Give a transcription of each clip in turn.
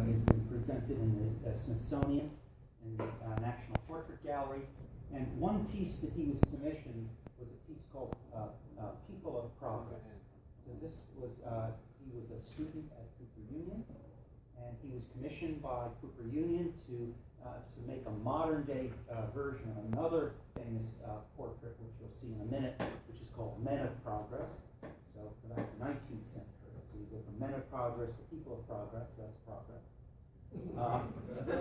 has been presented in the Smithsonian, in the National Portrait Gallery. And one piece that he was commissioned was a piece called People of Progress. So this was, he was a student at Cooper Union, and he was commissioned by Cooper Union to make a modern-day version of another famous portrait, which you'll see in a minute, which is called Men of Progress. So that's 19th century. So you go from Men of Progress to People of Progress. That's progress.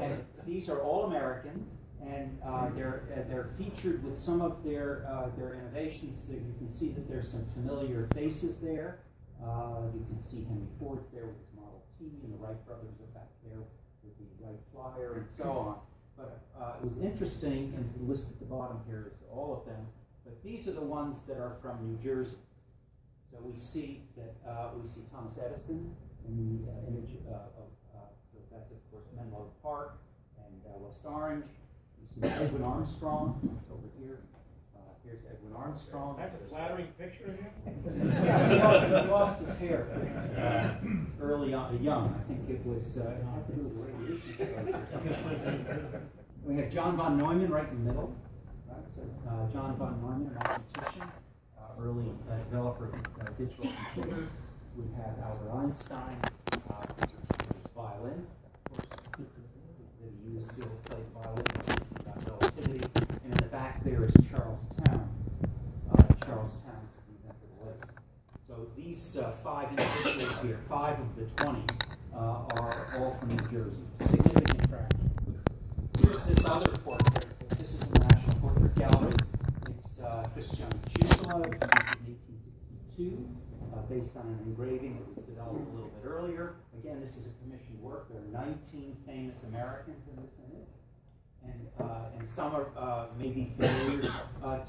And these are all Americans, and they're featured with some of their innovations. So you can see that there's some familiar faces there. You can see Henry Ford's there with his Model T, and the Wright brothers are back there with the Wright Flyer, and so on. But it was interesting, and the list at the bottom here is all of them. But these are the ones that are from New Jersey. So we see that we see Thomas Edison in the image so that's of course Menlo Park and West Orange. We see Edwin Armstrong. That's over here. Here's Edwin Armstrong. That's a flattering picture of him. Yeah, he lost his hair early on, young. I think it was it had to do with radiation. We have John von Neumann right in the middle. Right? So John von Neumann, a mathematician, early developer of digital computers. We have Albert Einstein, his violin, of course, that he used to play violin about relativity. And in the back there is Charles Towns. Charles Towns, the inventor of laser. So these 5 individuals here, 5 of the 20, are all from New Jersey. Significant fraction. Here's this other portrait. This is in the National Portrait Gallery. It's Christian Chusula, in 1862, based on an engraving that was developed a little bit earlier. Again, this is a commissioned work. There are 19 famous Americans in this image. And some are maybe familiar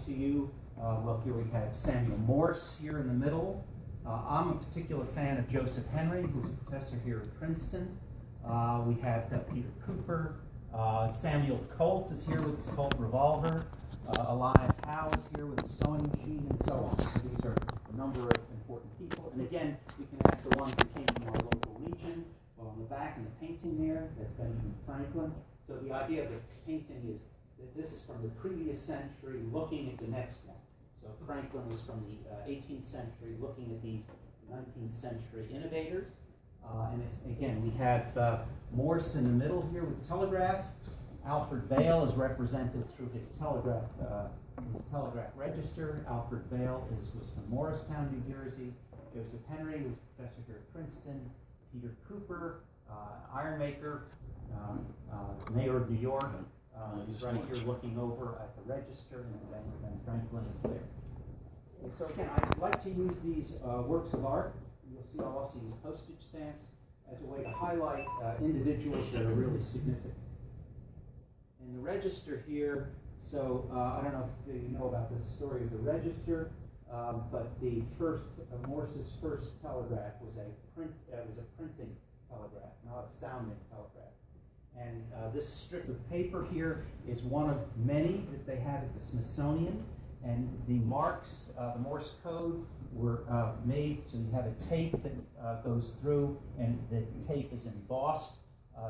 to you. Well, here we have Samuel Morse here in the middle. I'm a particular fan of Joseph Henry, who's a professor here at Princeton. We have Peter Cooper. Samuel Colt is here with his Colt revolver. Elias Howe is here with his sewing machine, and so on. So these are a number of important people. And again, you can ask the ones that came from our local region. Well, on the back in the painting there, that's Benjamin Franklin. So the idea of the painting is that this is from the previous century looking at the next one. So Franklin was from the 18th century looking at these 19th century innovators. And it's, again, we have Morse in the middle here with telegraph. Alfred Vail is represented through his telegraph register. Alfred Vail was from Morristown, New Jersey. Joseph Henry was a professor here at Princeton. Peter Cooper, ironmaker, mayor of New York. He's right here looking over at the register, and Ben Franklin is there. And so again, I like to use these works of art. You'll see I'll also use postage stamps as a way to highlight individuals that are really significant. And the register here, so I don't know if you know about the story of the register, but the first, Morse's first telegraph was a printing telegraph, not a sounding telegraph. And this strip of paper here is one of many that they had at the Smithsonian. And the marks, the Morse code, were made to have a tape that goes through, and the tape is embossed.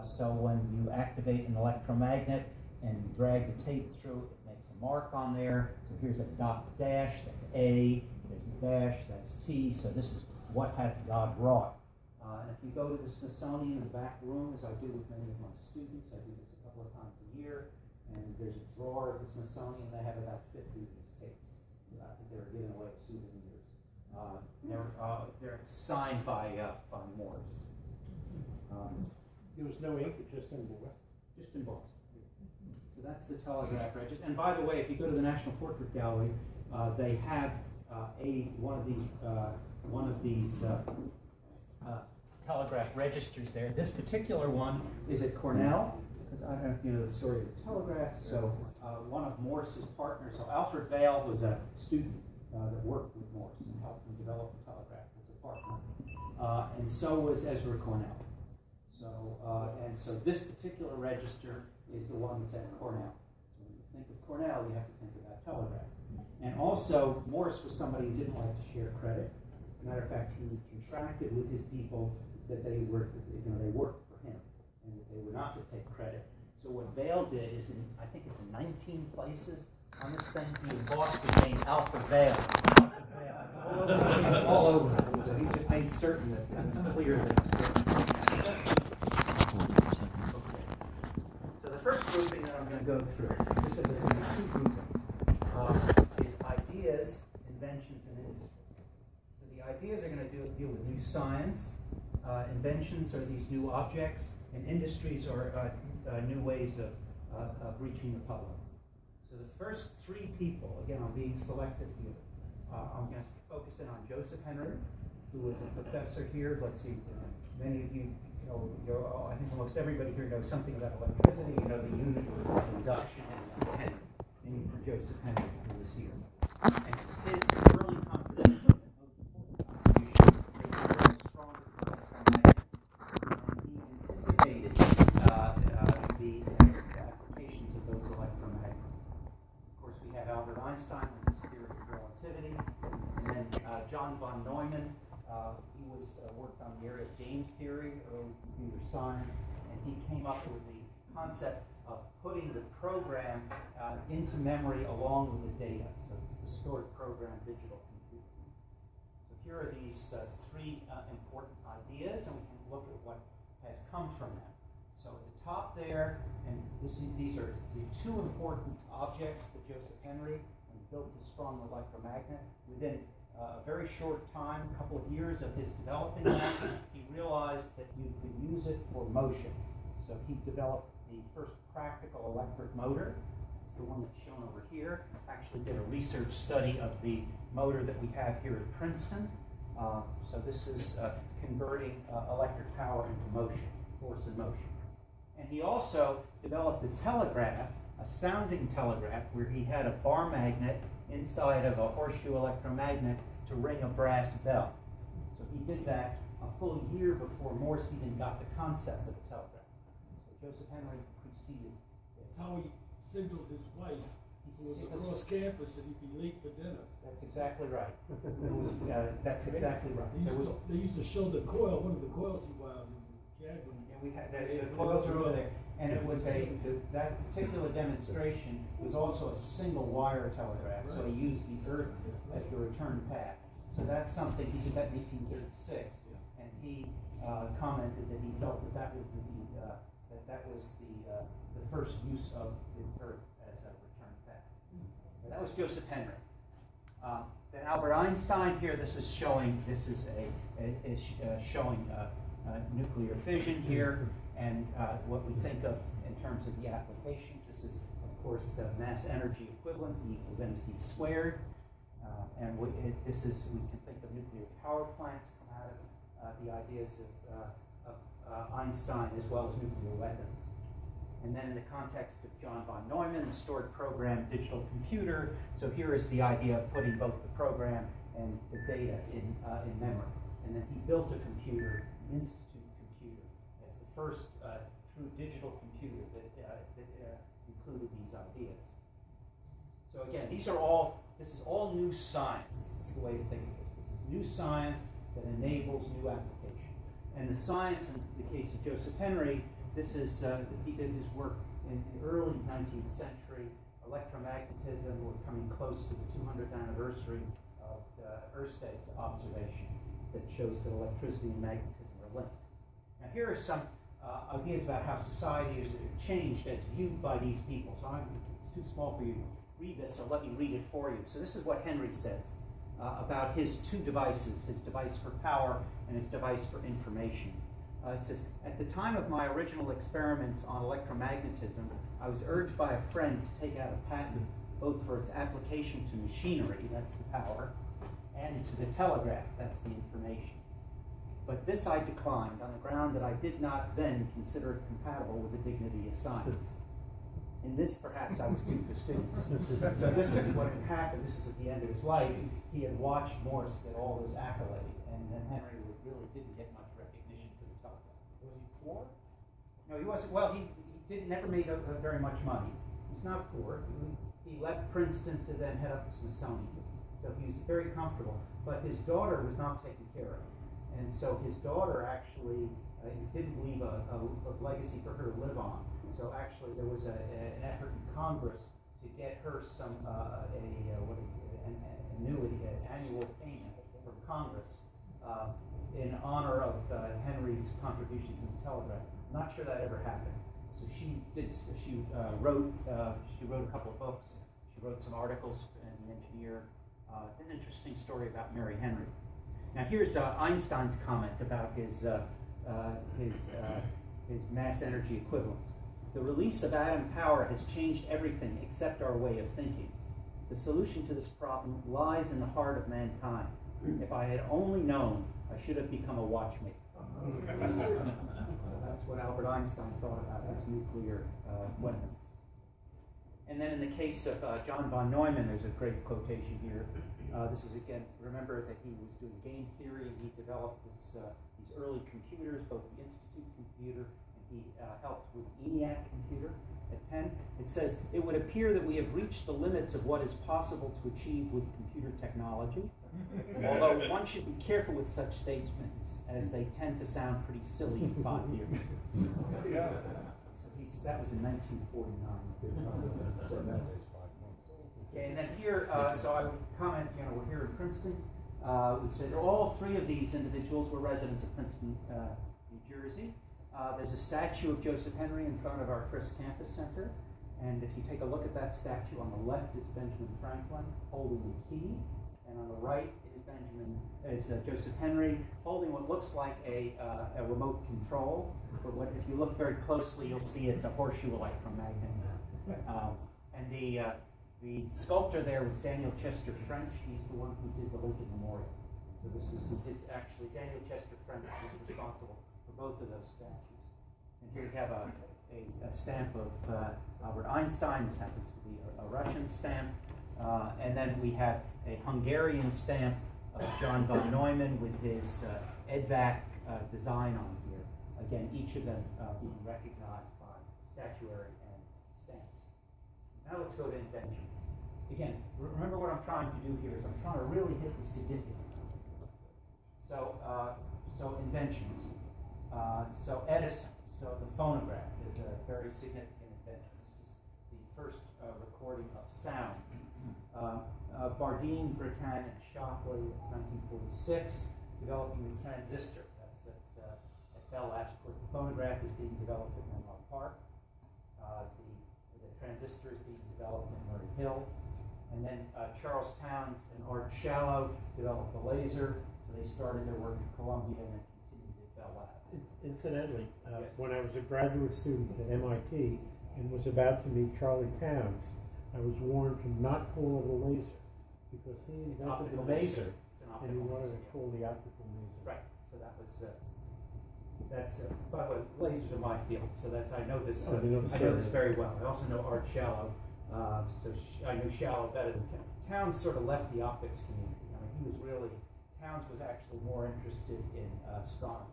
So when you activate an electromagnet and you drag the tape through, it makes a mark on there. So here's a dot dash, that's A. There's a dash, that's T. So this is what hath God wrought. And if you go to the Smithsonian in the back room, as I do with many of my students, I do this a couple of times a year, and there's a drawer at the Smithsonian. They have about 50 of these tapes. I think they were giving away souvenirs. They're signed by Morse. There was no ink, just embossed. Just embossed. So that's the Telegraph Register. And by the way, if you go to the National Portrait Gallery, they have one of these telegraph registers there. This particular one is at Cornell, because I don't know if you know the story of the telegraph. So one of Morse's partners, so Alfred Vail was a student that worked with Morse and helped him develop the telegraph as a partner. And so was Ezra Cornell. So this particular register is the one that's at Cornell. So when you think of Cornell, you have to think about telegraph. And also, Morse was somebody who didn't like to share credit. As a matter of fact, he contracted with his people that they worked for him. what Vail did is, I think it's in 19 places on this thing, he embossed the name Alpha Vail. It's all over. So he just made certain that it was clear that it was good. So the first grouping that I'm going to go through, this is going to be two groupings, is ideas, inventions, and industry. So the ideas are going to deal with new science. Inventions are these new objects, and industries are new ways of reaching the public. So the first three people, again, I'm being selective here. I'm going to focus in on Joseph Henry, who was a professor here. Let's see, many of you know, I think almost everybody here knows something about electricity. You know the unit of induction is Henry, named for Joseph Henry, who was here. And his early contribution, the most important contribution, was the strongest electromagnet. And he anticipated the applications of those electromagnets. Of course, we have Albert Einstein with his theory of relativity, and then John von Neumann. He was worked on the area of game theory, early computer science, and he came up with the concept of putting the program into memory along with the data. So it's the stored program digital computer. So here are these three important ideas, and we can look at what has come from them. So at the top there, and these are the two important objects that Joseph Henry built the strong electromagnet. Within a very short time, a couple of years of his developing that, he realized that you could use it for motion. So he developed the first practical electric motor. It's the one that's shown over here. Actually did a research study of the motor that we have here at Princeton. So this is converting electric power into motion, force and motion. And he also developed a telegraph, a sounding telegraph, where he had a bar magnet inside of a horseshoe electromagnet to ring a brass bell. So he did that a full year before Morse even got the concept of the telegraph. So Joseph Henry preceded this. That's how he signaled his wife, who was across campus, that he'd be late for dinner. That's exactly right. That's exactly right. They used to show the coil, one of the coils he wound in the cabin. And we had the coils are over there. And it was that particular demonstration was also a single wire telegraph, so he used the earth as the return path. So that's something he did that in 1836, and he commented that he felt that that was the first use of the earth as a return path. And that was Joseph Henry. Then Albert Einstein here. This is showing nuclear fission here. And what we think of in terms of the applications, this is, of course, mass energy equivalence, E equals mc squared. And we can think of nuclear power plants come out of the ideas of Einstein, as well as nuclear weapons. And then in the context of John von Neumann, the stored program digital computer. So here is the idea of putting both the program and the data in memory. And then he built a computer, Institute computer, as the first true digital computer that included these ideas. So again, this is all new science. This is the way to think of this. This is new science that enables new application. And the science, in the case of Joseph Henry, this is, he did his work in the early 19th century, electromagnetism. We're coming close to the 200th anniversary of Ørsted's observation that shows that electricity and magnetism are linked. Now here are some ideas about how society has changed as viewed by these people. So it's too small for you to read this, so let me read it for you. So this is what Henry says about his two devices, his device for power and his device for information. It says, at the time of my original experiments on electromagnetism, I was urged by a friend to take out a patent both for its application to machinery, that's the power, and to the telegraph, that's the information. But this I declined on the ground that I did not then consider it compatible with the dignity of science. In this, perhaps, I was too fastidious. So this is what had happened. This is at the end of his life. He had watched Morse get all this accolade, and then Henry really didn't get much recognition for the telegraph. Was he poor? No, he wasn't. Well, he never made very much money. He's not poor. He left Princeton to then head up the Smithsonian. So he was very comfortable. But his daughter was not taken care of. And so his daughter actually didn't leave a legacy for her to live on. So actually, there was an effort in Congress to get her some an annuity, an annual payment from Congress in honor of Henry's contributions in the Telegraph. I'm not sure that ever happened. So she wrote a couple of books. She wrote some articles in the Engineer. It's an interesting story about Mary Henry. Now here's Einstein's comment about his mass energy equivalence. The release of atom power has changed everything except our way of thinking. The solution to this problem lies in the heart of mankind. If I had only known, I should have become a watchmaker. So that's what Albert Einstein thought about his nuclear weapons. And then in the case of John von Neumann, there's a great quotation here. This is, again, remember that he was doing game theory, and he developed these early computers, both the Institute computer, and he helped with the ENIAC computer at Penn. It says, it would appear that we have reached the limits of what is possible to achieve with computer technology, although one should be careful with such statements, as they tend to sound pretty silly in 5 years. Yeah. So that was in 1949. So okay, and then here, so I would comment, we're here in Princeton. We said all 3 of these individuals were residents of Princeton, New Jersey. There's a statue of Joseph Henry in front of our first campus center. And if you take a look at that statue, on the left is Benjamin Franklin holding the key. And on the right is Joseph Henry holding what looks like a remote control. But if you look very closely, you'll see it's a horseshoe light from Magnum. And the sculptor there was Daniel Chester French. He's the one who did the Lincoln Memorial. So actually Daniel Chester French was responsible for both of those statues. And here we have a stamp of Albert Einstein. This happens to be a Russian stamp. And then we have a Hungarian stamp of John von Neumann with his EDVAC design on here. Again, each of them being recognized by statuary and stamps. Now let's go to inventions. Again, remember what I'm trying to do here is I'm trying to really hit the significance. So inventions. So Edison, so the phonograph is a very significant invention. This is the first recording of sound. Bardeen, Breton, and Shockley in 1946, developing the transistor. That's at Bell Labs. Of course, the phonograph is being developed at Menlo Park. The transistor is being developed in Murray Hill. And then Charles Towns and Art Shallow developed the laser. So they started their work at Columbia and then continued at Bell Labs. Incidentally, Yes. when I was a graduate student at MIT and was about to meet Charlie Towns, I was warned to not call it a laser because he invented the laser, and he wanted to call the optical laser. Right. So that was by the way, lasers are my field. So I know this. I know this very well. I also know Art Shallow. I knew Shallow better than Towns. Sort of left the optics community. I mean, Towns was actually more interested in astronomy.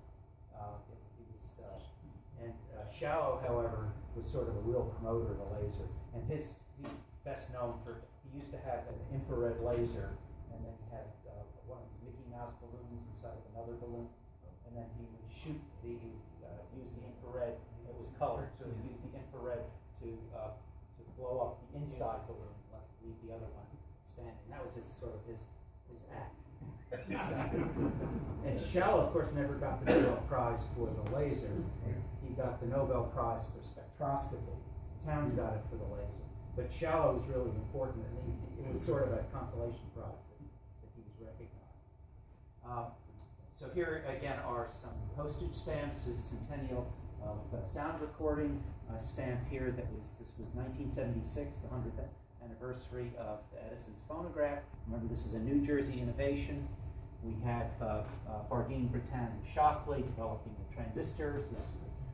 Shallow, however, was sort of a real promoter of the laser. And he's best known for, he used to have an infrared laser, and then he had one of these Mickey Mouse balloons inside of another balloon. And then he would use the infrared. It was colored, so he used the infrared to blow up the inside balloon, leave the other one standing. That was his act. And Shallow, of course, never got the Nobel Prize for the laser. He got the Nobel Prize for spectroscopy. Towns got it for the laser. But Shallow was really important, and it was sort of a consolation prize that he was recognized. So here again are some postage stamps. This centennial of sound recording stamp here. This was 1976, the 100th anniversary of Edison's phonograph. Remember, this is a New Jersey innovation. We have Bardeen, Breton, and Shockley developing the transistors. This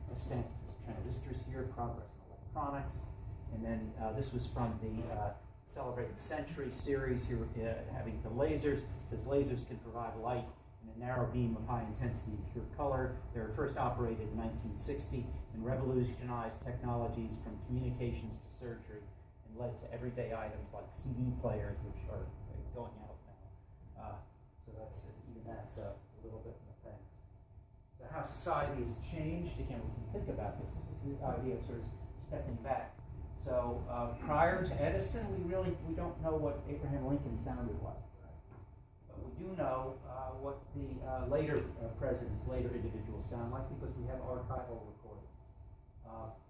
was a stamp that says transistors here, progress in electronics. And then this was from the Celebrating the Century series here, having the lasers. It says lasers can provide light in a narrow beam of high intensity and pure color. They were first operated in 1960 and revolutionized technologies from communications to surgery and led to everyday items like CD players, which are going out now. So that's a little bit in the past. So how society has changed, again, we can think about this. This is the idea of sort of stepping back. So prior to Edison, we don't know what Abraham Lincoln sounded like. But we do know what the later presidents, later individuals sound like because we have archival recordings.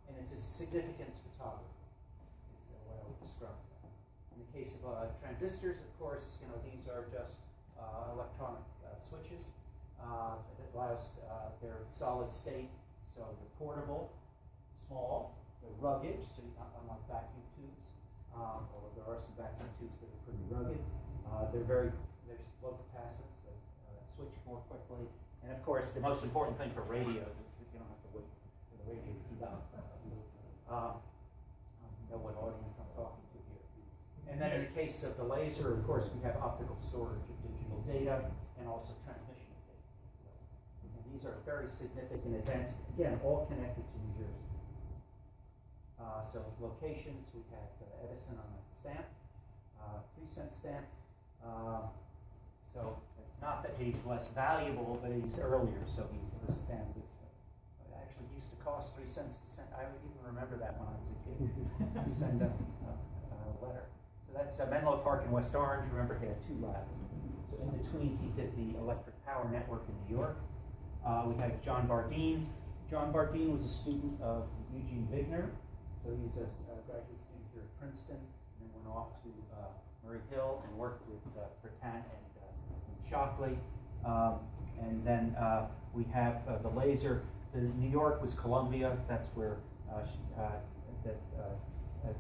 And it's a significance photography, is what I would describe. In the case of transistors, of course, these are just electronic switches that allows they're solid state, so they're portable, small, they're rugged, so unlike vacuum tubes, although there are some vacuum tubes that are pretty rugged. They're low capacitance, they switch more quickly, and of course, the most important thing for radios is that you don't have to wait for the radio to heat up. You know what audience I'm talking to here. And then in the case of the laser, of course, we have optical storage of digital data and also transmission of data. So, these are very significant events, again, all connected to New Jersey. So locations, we have Edison on a stamp, 3-cent stamp. So it's not that he's less valuable, but he's earlier, so the stamp is actually used to cost 3 cents to send. I even remember that when I was a kid to send a letter. So that's Menlo Park in West Orange. Remember, he had 2 labs. So in between, he did the electric power network in New York. We have John Bardeen. John Bardeen was a student of Eugene Wigner. So he's a graduate student here at Princeton, and then went off to Murray Hill and worked with Princeton and Shockley. And then we have the laser. So New York was Columbia. That's where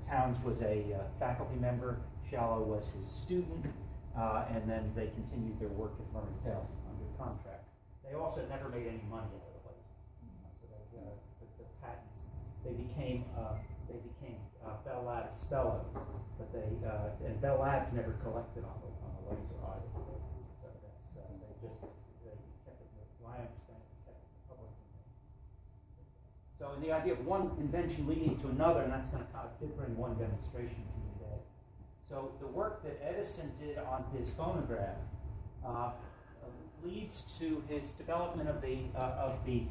Towns was a faculty member. Shallow was his student. And then they continued their work at Murray Hill under contract. They also never made any money out of the laser. So because the patents, they became Bell Labs fellows, but and Bell Labs never collected on the laser either. So they kept it. My understanding is kept it public. So in the idea of one invention leading to another, and that's going to kind of fit in one demonstration to you today. So the work that Edison did on his phonograph leads to his development of the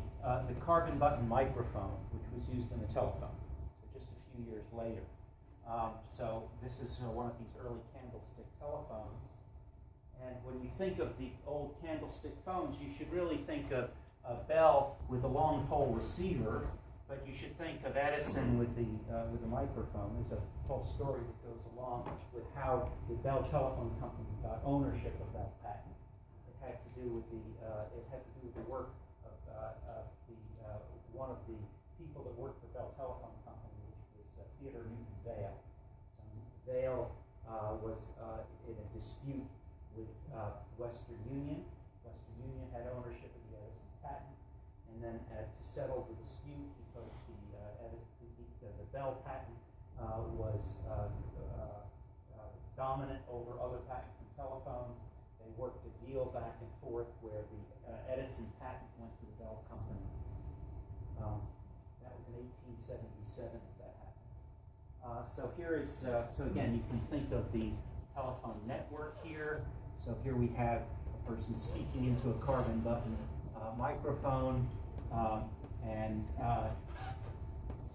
carbon button microphone, which was used in the telephone. Just a few years later. So this is one of these early candlestick telephones. And when you think of the old candlestick phones, you should really think of Bell with a long pole receiver, but you should think of Edison with the microphone. There's a whole story that goes along with how the Bell Telephone Company got ownership of that patent. It had to do with the work of one of the people that worked for Bell Telephone Company, which was Theodore Newton Vail. So Vail was in a dispute with Western Union. Western Union had ownership of the Edison patent, and then to settle the dispute, because the Bell patent was dominant over other patents in telephone, they worked a deal back and forth where the Edison patent went to the Bell company. That was in 1877 that happened. So here is, so again, you can think of the telephone network here. So here we have a person speaking into a carbon button microphone,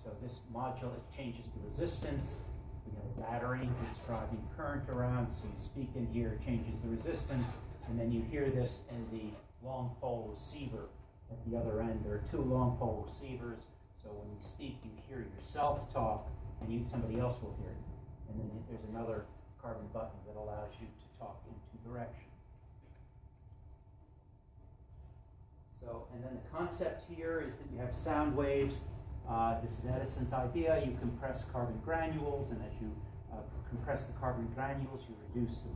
so this module changes the resistance. We have a battery that's driving current around, so you speak in here, it changes the resistance, and then you hear this in the long pole receiver at the other end. There are 2 long pole receivers, so when you speak, you hear yourself talk, and somebody else will hear you. And then there's another carbon button that allows you to talk in 2 directions. So, and then the concept here is that you have sound waves. This is Edison's idea. You compress carbon granules, and as you compress the carbon granules, you reduce the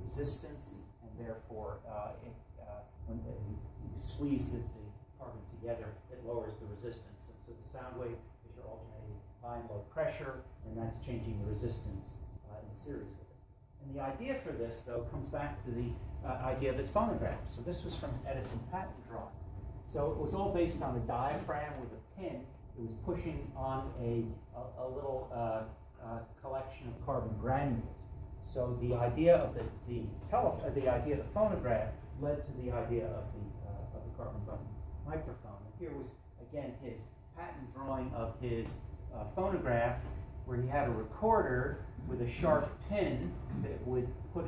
resistance, and therefore, when you squeeze the carbon together, it lowers the resistance. And so the sound wave is your alternating high and low pressure, and that's changing the resistance in series with it. And the idea for this, though, comes back to the idea of this phonograph. So this was from Edison patent drawing. So it was all based on a diaphragm with a pin. It was pushing on a little collection of carbon granules. So the idea of the idea of the phonograph led to the idea of the carbon button microphone. And here was again his patent drawing of his phonograph, where he had a recorder with a sharp pin that would put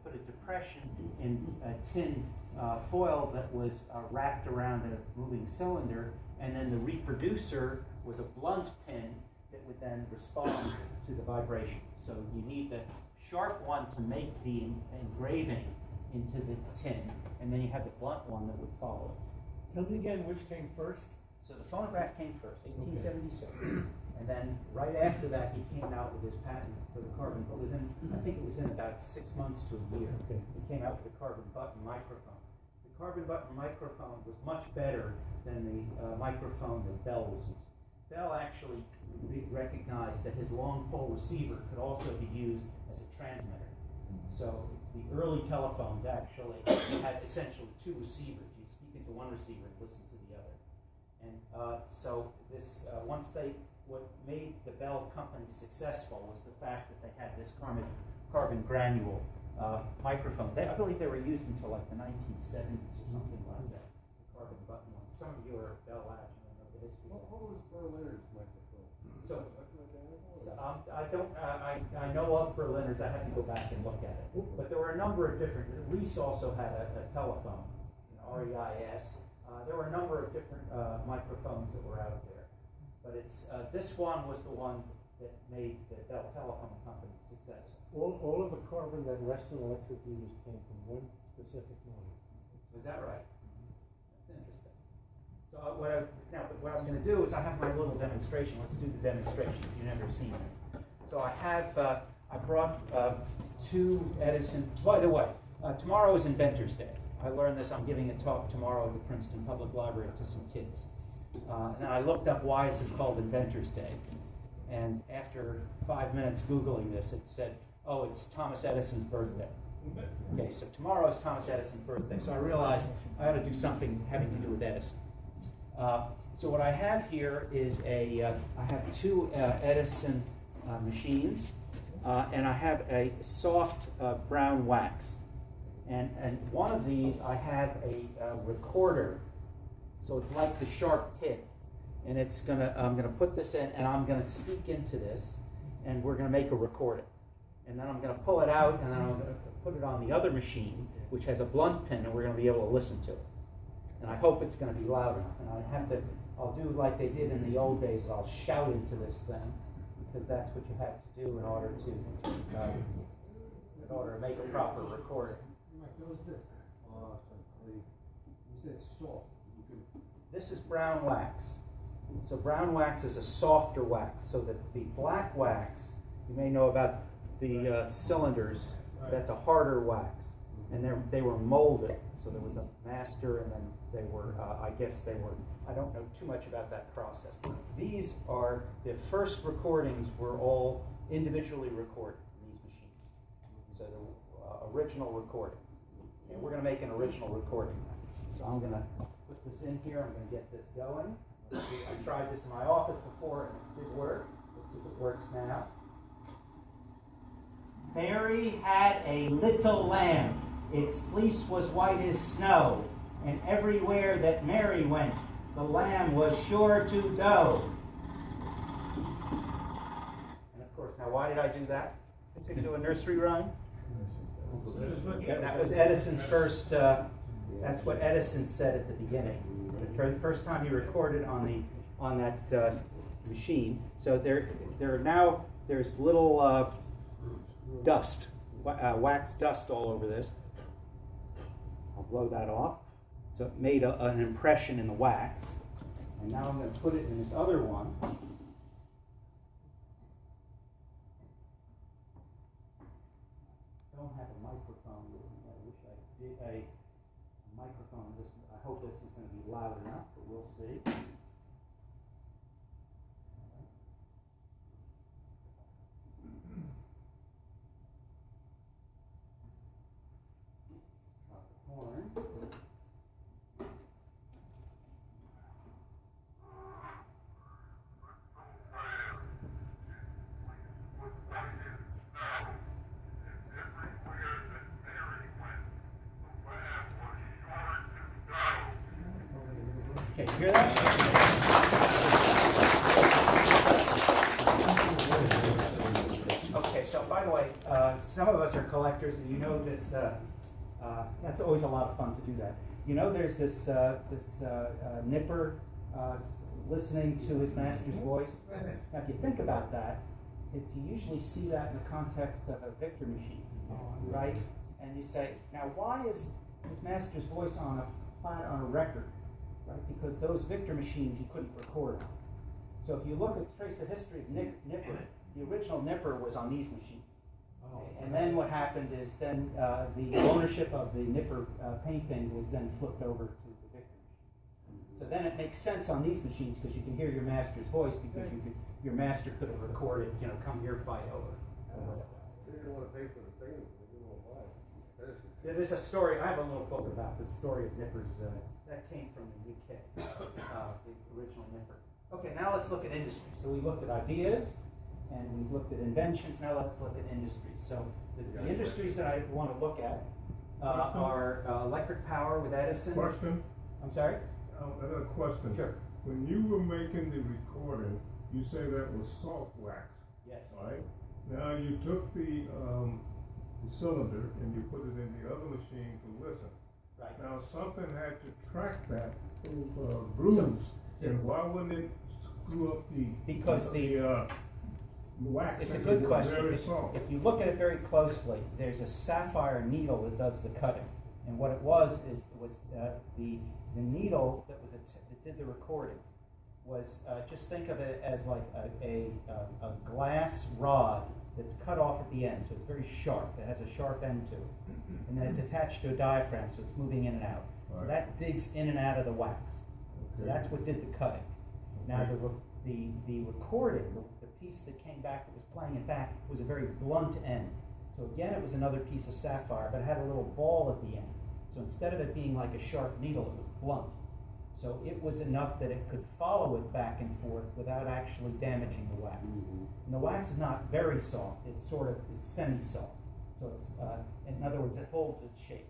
put a depression in a tin foil that was wrapped around a moving cylinder, and then the reproducer was a blunt pin that would then respond to the vibration. So you need the sharp one to make the engraving into the tin, and then you have the blunt one that would follow it. Tell me again, which came first? So the phonograph came first, 1876. And then right after that, he came out with his patent for the carbon, but within, I think it was in about 6 months to a year, he came out with the carbon button microphone. The carbon button microphone was much better than the microphone that Bell was using. Bell actually recognized that his long pole receiver could also be used as a transmitter. So the early telephones actually had essentially two receivers. You speak into one receiver and listen to the other. And so this, what made the Bell company successful was the fact that they had this carbon granule microphone. I believe they were used until like the 1970s or something like that. The carbon button ones. Some of you are Bell labs, you know the history. What was Berliner's microphone? I know of Berliner's. I have to go back and look at it. But there were a number of different. Reese also had a telephone, REIS. There were a number of different microphones that were out there. But it's this one was the one that made the Bell Telephone Company successful. All of the carbon that Reston Electric used came from one specific mine. Was that right? That's interesting. So what I'm going to do is I have my little demonstration. Let's do the demonstration if you've never seen this. So I have I brought two Edison. By the way, tomorrow is Inventor's Day. I learned this. I'm giving a talk tomorrow at the Princeton Public Library to some kids. And I looked up why this is called Inventor's Day. And after 5 minutes Googling this, it said, oh, it's Thomas Edison's birthday. Okay, so tomorrow is Thomas Edison's birthday. So I realized I ought to do something having to do with Edison. So what I have here is I have two Edison machines, and I have a soft brown wax. And one of these, I have a recorder. So it's like the sharp pin. And I'm gonna put this in, and I'm gonna speak into this, and we're gonna make a recording. And then I'm gonna pull it out, and then I'm gonna put it on the other machine, which has a blunt pin, and we're gonna be able to listen to it. And I hope it's gonna be loud enough. And I'll do like they did in the old days, I'll shout into this thing, because that's what you have to do in order to make a proper recording. What was this? You said soft. This is brown wax. So brown wax is a softer wax. So that the black wax, you may know about the cylinders, that's a harder wax. And they were molded. So there was a master, and then they were, I don't know too much about that process. These are, the first recordings were all individually recorded in these machines. So the original recordings. And we're going to make an original recording. So I'm going to put this in here. I'm going to get this going. I tried this in my office before, and it did work. Let's see if it works now. Mary had a little lamb. Its fleece was white as snow, and everywhere that Mary went, the lamb was sure to go. And of course, now why did I do that? It's going to do a nursery rhyme. Yeah, that was Edison's first. That's what Edison said at the beginning. For the first time he recorded on that machine. So there's little dust, wax dust all over this. I'll blow that off. So it made an impression in the wax. And now I'm going to put it in this other one. I don't have a microphone with me. I wish I did a microphone. I hope this is going to be loud enough, but we'll see. Drop the horn. Okay, you hear that? some of us are collectors, and you know this. That's always a lot of fun to do that. You know, there's this nipper listening to his master's voice. Now, if you think about that, you usually see that in the context of a Victor machine, right? And you say, now, why is his master's voice on a record, right? Because those Victor machines you couldn't record on. So if you look at trace the history of nipper, the original nipper was on these machines. And then what happened is then the ownership of the nipper painting was then flipped over to the Victor machine. So then it makes sense on these machines because you can hear your master's voice because your master could have recorded, you know, come here, fight over. They didn't want to pay for the painting, they didn't want to buy it. There's a story, I have a little book about the story of nippers that came from the UK, the original nipper. Okay, now let's look at industry. So we looked at ideas, and we've looked at inventions. Now let's look at industries. So the industries that I want to look at are electric power with Edison. Question? I'm sorry? Another question. Sure. When you were making the recording, you say that was salt wax, Yes. right? Now you took the cylinder and you put it in the other machine to listen. Right. Now something had to track that those grooves, and why wouldn't it screw up the wax? It's a if good it was question. Very soft. If you look at it very closely, there's a sapphire needle that does the cutting, and what it was the needle that did the recording was just think of it as like a glass rod that's cut off at the end, so it's very sharp. It has a sharp end to it, and then it's attached to a diaphragm, so it's moving in and out. So Right. that digs in and out of the wax. So Okay. that's what did the cutting. Now the recording, the piece that came back that was playing it back was a very blunt end. So again, it was another piece of sapphire, but it had a little ball at the end. So instead of it being like a sharp needle, it was blunt. So it was enough that it could follow it back and forth without actually damaging the wax. And the wax is not very soft; it's semi-soft. So it's in other words, it holds its shape.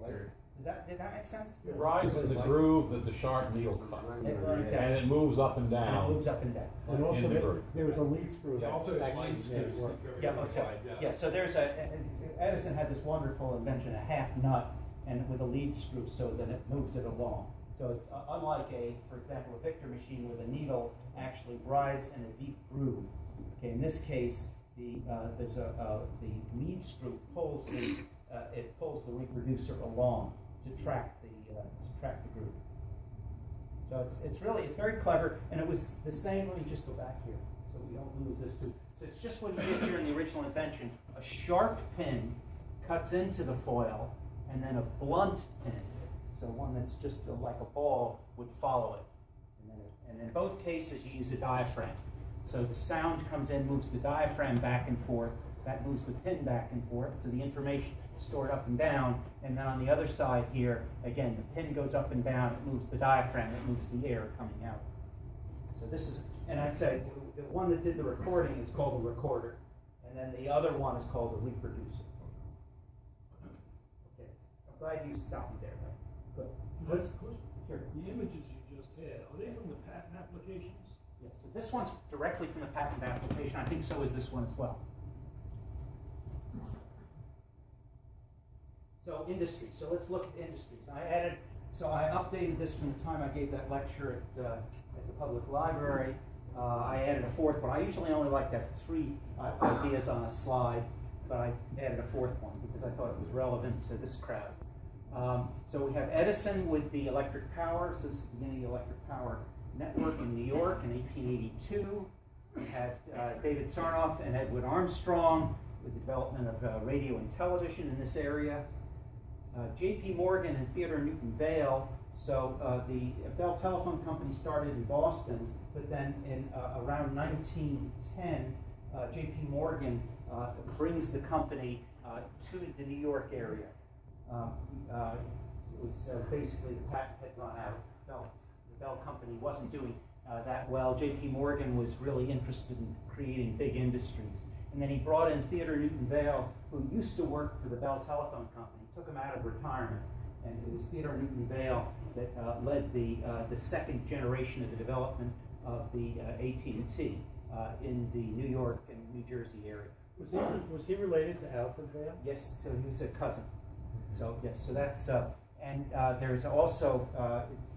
Okay. Did that make sense? It rides in the groove that the sharp needle cut, Exactly. and it moves up and It down. moves up and down. And also, in the groove. there was a lead screw. Yeah, that also it's actually lead made it screws. work. So there's Edison had this wonderful invention, a half nut, and with a lead screw so that it moves it along. So it's unlike for example, a Victor machine where the needle actually rides in a deep groove. Okay, in this case, the lead screw pulls the reproducer along to track the groove. So it's very clever, and it was the same. Let me just go back here so we don't lose this too. So it's just what you did here in the original invention. A sharp pin cuts into the foil, and then a blunt pin, so one that's just like a ball, would follow it. And in both cases, you use a diaphragm. So the sound comes in, moves the diaphragm back and forth. That moves the pin back and forth, so the information is stored up and down. And then on the other side here, again, the pin goes up and down. It moves the diaphragm. It moves the air coming out. So this is, and I said, the one that did the recording is called a recorder, and then the other one is called a reproducer. Okay, I'm glad you stopped me there. Good. Let's. Sure. The images you just had, are they from the patent applications? Yeah, so this one's directly from the patent application. I think so is this one as well. So industry. So let's look at industries. I updated this from the time I gave that lecture at the public library. I added a fourth one. I usually only like to have 3 ideas on a slide, but I added a 4th one because I thought it was relevant to this crowd. So we have Edison with the electric power since the beginning of the electric power network in New York in 1882. We had David Sarnoff and Edwin Armstrong with the development of radio and television in this area. J.P. Morgan and Theodore Newton Vail. So the Bell Telephone Company started in Boston, but then in around 1910, J.P. Morgan brings the company to the New York area. It was basically the patent had run out. The Bell Company wasn't doing that well. J.P. Morgan was really interested in creating big industries. And then he brought in Theodore Newton Vail, who used to work for the Bell Telephone Company, took him out of retirement. And it was Theodore Newton Vail that led the second generation of the development of the AT&T in the New York and New Jersey area. Was he related to Alfred Vail? Yes, so he was a cousin. So yes, so that's and there's also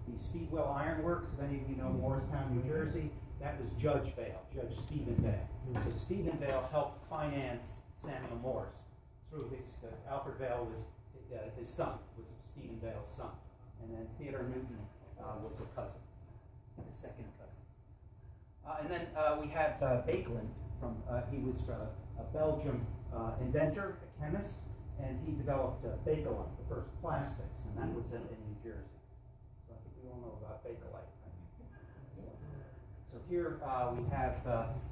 it's the Speedwell Iron Works. If any of you know Morristown, New Jersey, that was Judge Vail, Judge Stephen Vail. So Stephen Vail helped finance Samuel Morse through his Alfred Vail was his son, was Stephen Vail's son, and then Theodore Newton was a cousin, his second cousin. And then we have Baekeland from he was a Belgian inventor, a chemist. And he developed Bakelite, the first plastics, and that was in New Jersey. So I think we all know about Bakelite. Right? So here we have,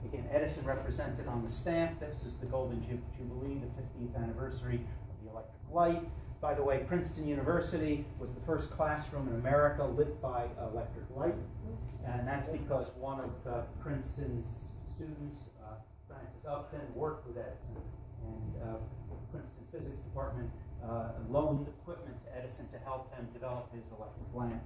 again, Edison represented on the stamp. This is the Golden Jubilee, the 15th anniversary of the electric light. By the way, Princeton University was the first classroom in America lit by electric light. And that's because one of Princeton's students, Francis Upton, worked with Edison. And Princeton Physics Department loaned equipment to Edison to help him develop his electric lamp.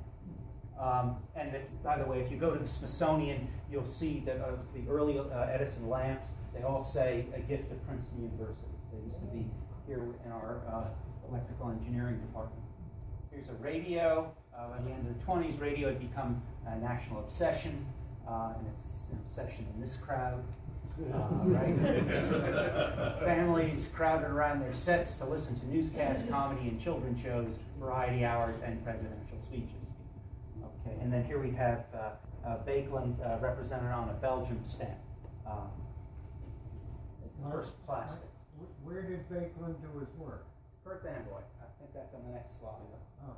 By the way, if you go to the Smithsonian, you'll see that the early Edison lamps, they all say a gift of Princeton University. They used to be here in our electrical engineering department. Here's a radio. At the end of the 20s, radio had become a national obsession, and it's an obsession in this crowd. Right? Families crowded around their sets to listen to newscasts, comedy, and children's shows, variety hours, and presidential speeches. Okay, and then here we have Baekeland represented on a Belgium stamp. It's the first plastic. Where did Baekeland do his work? Perth Amboy. I think that's on the next slide. Oh.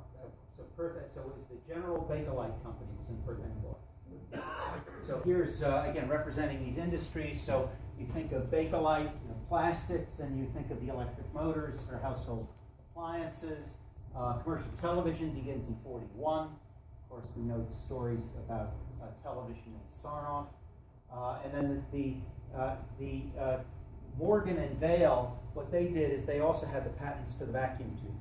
So it was the General Bakelite Company was in Perth Amboy. So here's, again, representing these industries. So you think of Bakelite, plastics, and you think of the electric motors for household appliances. Commercial television begins in 41. Of course, we know the stories about television in Sarnoff. And then the Morgan and Vail, what they did is they also had the patents for the vacuum tube.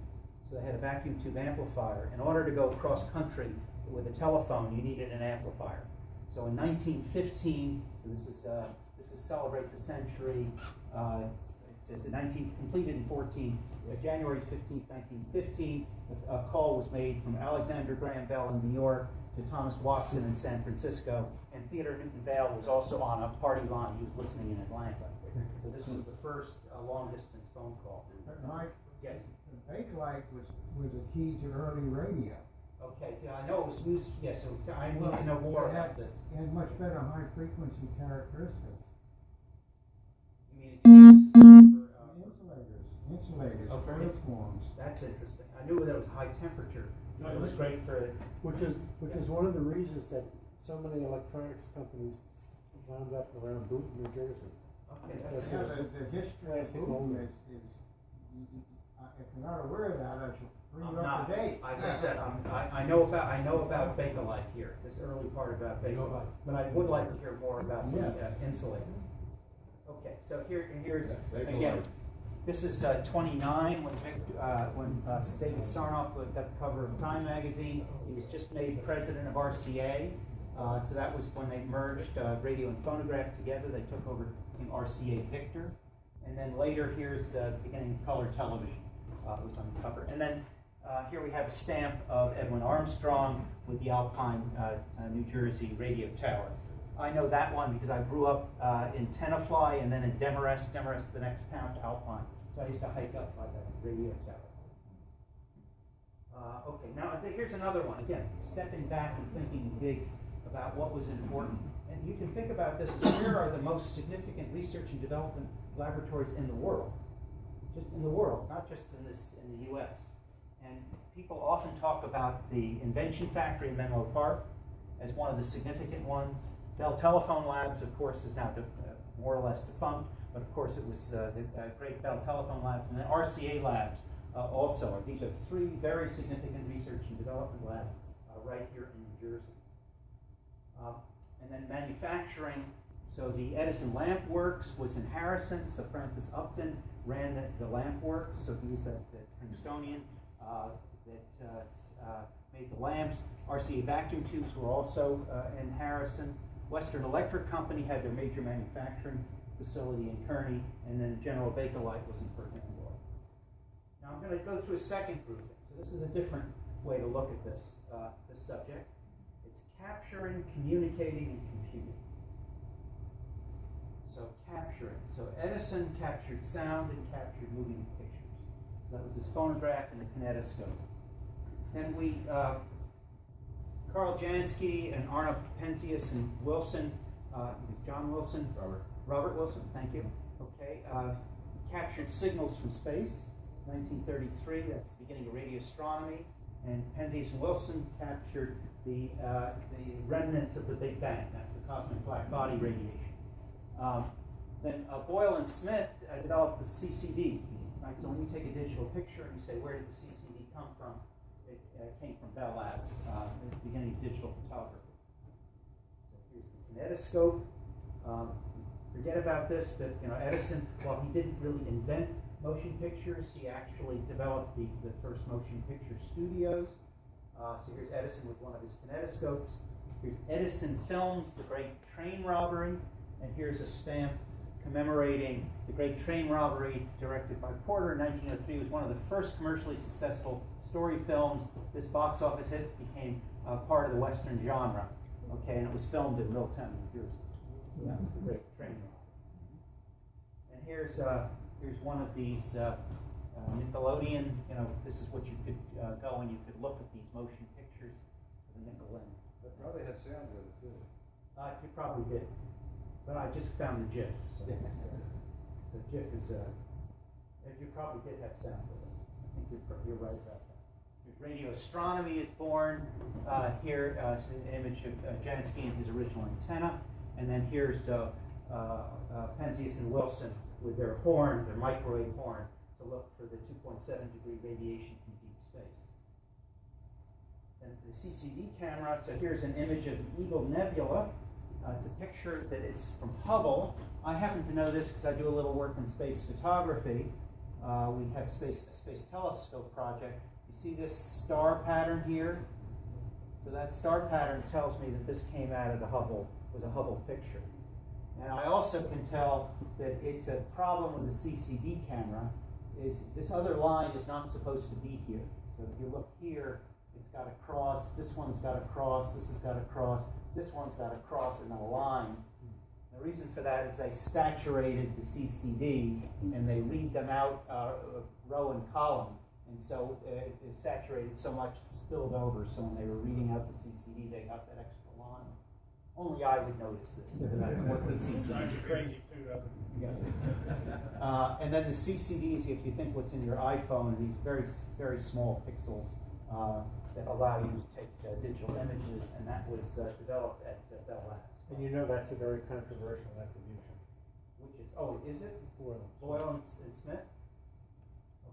So they had a vacuum tube amplifier. In order to go cross country with a telephone, you needed an amplifier. So in 1915, so this is Celebrate the Century. It says completed in 14, January 15th, 1915. A call was made from Alexander Graham Bell in New York to Thomas Watson in San Francisco, and Theodore Newton Vail was also on a party line. He was listening in Atlanta. So this was the first long-distance phone call. Mike, yes. Bakelite was a key to early radio. Okay, yeah, I know it was news. Yes, so I need to know more about this. It had much better high-frequency characteristics. You mean Insulators, oh, for waveforms. That's interesting. I knew that it was high temperature. It was great for Which is one of the reasons that so many electronics companies wound up around Boonton, New Jersey. Okay, that's The history of Boonton is if you're not aware of that, I should bring you up to date. As I said, I know about Bakelite here. This early part about Bakelite, but I would like to hear more about the insulator. Okay, so here's again. This is 29 when David Sarnoff got the cover of Time magazine. He was just made president of RCA. So that was when they merged radio and phonograph together. They took over RCA Victor. And then later, here's the beginning of color television was on the cover. And then here we have a stamp of Edwin Armstrong with the Alpine, New Jersey radio tower. I know that one because I grew up in Tenafly and then in Demarest, the next town to Alpine. So I used to hike up by the radio tower. Okay, now I think here's another one. Again, stepping back and thinking big about what was important. And you can think about this. Here are the most significant research and development laboratories in the world. Just in the world, not just in the U.S. And people often talk about the Invention Factory in Menlo Park as one of the significant ones. Bell Telephone Labs, of course, is now more or less defunct, but of course it was the great Bell Telephone Labs, and then RCA Labs also. These are three very significant research and development labs right here in New Jersey. And then manufacturing, so the Edison Lamp Works was in Harrison, so Francis Upton ran the lamp works, so he was the Princetonian that made the lamps. RCA vacuum tubes were also in Harrison. Western Electric Company had their major manufacturing facility in Kearney, and then General Bakelite was in Fernando. Now I'm going to go through a second grouping. So this is a different way to look at this, this subject. It's capturing, communicating, and computing. So capturing. So Edison captured sound and captured moving pictures. So that was his phonograph and the kinetoscope. Then we, Carl Jansky and Arno Penzias and Wilson, John Wilson, Robert Wilson, thank you. Okay, captured signals from space, 1933. That's the beginning of radio astronomy. And Penzias and Wilson captured the remnants of the Big Bang. That's the cosmic black body radiation. Then Boyle and Smith developed the CCD. Right? So when you take a digital picture and you say, where did the CCD come from? It came from Bell Labs, at the beginning of digital photography. So here's the kinetoscope. Forget about this, but Edison, while he didn't really invent motion pictures, he actually developed the first motion picture studios. So here's Edison with one of his kinetoscopes. Here's Edison Films, the great train robbery, and here's a stamp commemorating the great train robbery directed by Porter in 1903. It was one of the first commercially successful story films. This box office hit became part of the Western genre, okay, and it was filmed in Milltown, New Jersey. So that was the great train robbery. And here's one of these Nickelodeon, this is what you could go and you could look at these motion pictures of the Nickelodeon. That probably has sound with it too. You probably did. But I just found the GIF. So GIF is you probably did have sound with it. I think you're right about that. Radio astronomy is born. Here is an image of Jansky and his original antenna. And then here's Penzias and Wilson with their horn, their microwave horn, to look for the 2.7 degree radiation from deep space. And the CCD camera, so here's an image of the Eagle Nebula. It's a picture that is from Hubble. I happen to know this because I do a little work in space photography. We have a space telescope project. You see this star pattern here? So that star pattern tells me that this came out of was a Hubble picture. And I also can tell that it's a problem with the CCD camera, is this other line is not supposed to be here. So if you look here, it's got a cross, this one's got a cross, this has got a cross, this one's got a cross and a line. The reason for that is they saturated the CCD and they read them out row and column. And so it saturated so much it spilled over. So when they were reading out the CCD, they got that extra line. Only I would notice this because I work with CCD. Crazy too, And then the CCDs, if you think what's in your iPhone, are these very, very small pixels that allow you to take digital images, and that was developed at Bell Labs. And that's a very controversial attribution. Which is, oh, is it? Boyle and Smith?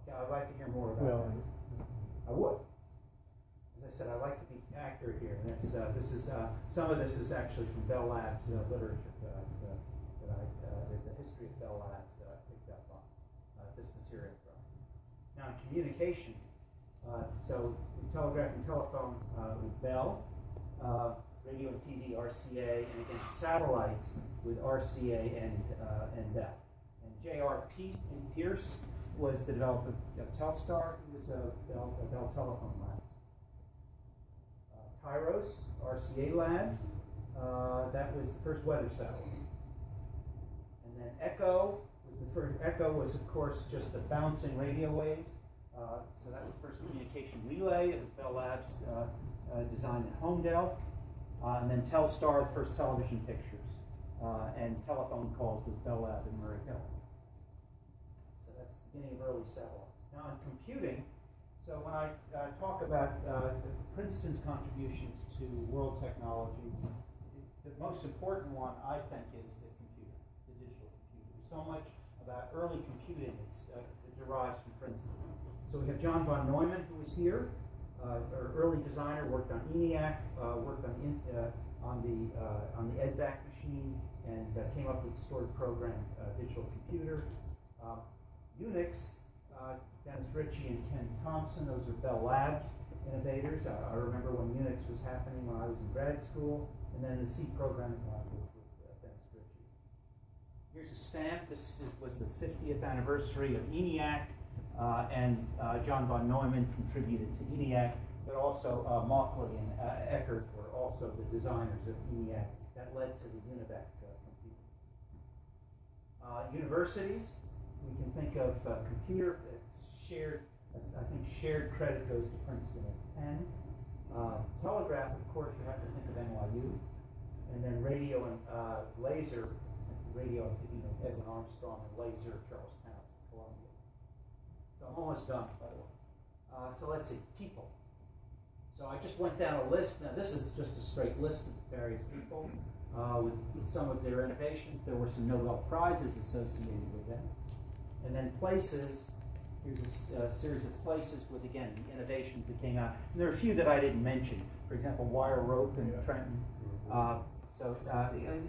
Okay, I'd like to hear more about that. I would. As I said, I like to be accurate here. And that's, some of this is actually from Bell Labs literature there's a history of Bell Labs that I picked up on this material from. Now, in communication, so telegraph and telephone with Bell, radio and TV, RCA, and again satellites with RCA and Bell. And J.R. Pierce was the developer of Telstar. He was a Bell Telephone Labs. Tyros, RCA Labs. That was the first weather satellite. And then Echo was the first. Echo was, of course, just the bouncing radio waves. So that was the first communication relay. It was Bell Labs designed at Homedale. And then Telstar, the first television pictures. And telephone calls with Bell Lab in Murray Hill. So that's the beginning of early satellites. Now in computing, so when I talk about Princeton's contributions to world technology, the most important one, I think, is the computer, the digital computer. So much about early computing it derives from Princeton. So we have John von Neumann, who was here, our early designer, worked on ENIAC, worked on the EDVAC machine, and came up with the stored program digital computer. Unix, Dennis Ritchie and Ken Thompson, those are Bell Labs innovators. I remember when Unix was happening when I was in grad school, and then the C programming language with Dennis Ritchie. Here's a stamp. This was the 50th anniversary of ENIAC, and John von Neumann contributed to ENIAC, but also Mauchly and Eckert were also the designers of ENIAC that led to the UNIVAC computer. Universities, we can think of computer. It's shared. I think shared credit goes to Princeton and Penn. Telegraph, of course, you have to think of NYU, and then radio and laser. Radio, Edwin Armstrong, and laser, Charles Townsend, Columbia. So I'm almost done, by the way. So let's see, people. So I just went down a list. Now this is just a straight list of various people with some of their innovations. There were some Nobel Prizes associated with them. And then places. Here's a series of places with, again, the innovations that came out. And there are a few that I didn't mention. For example, wire rope in Trenton. So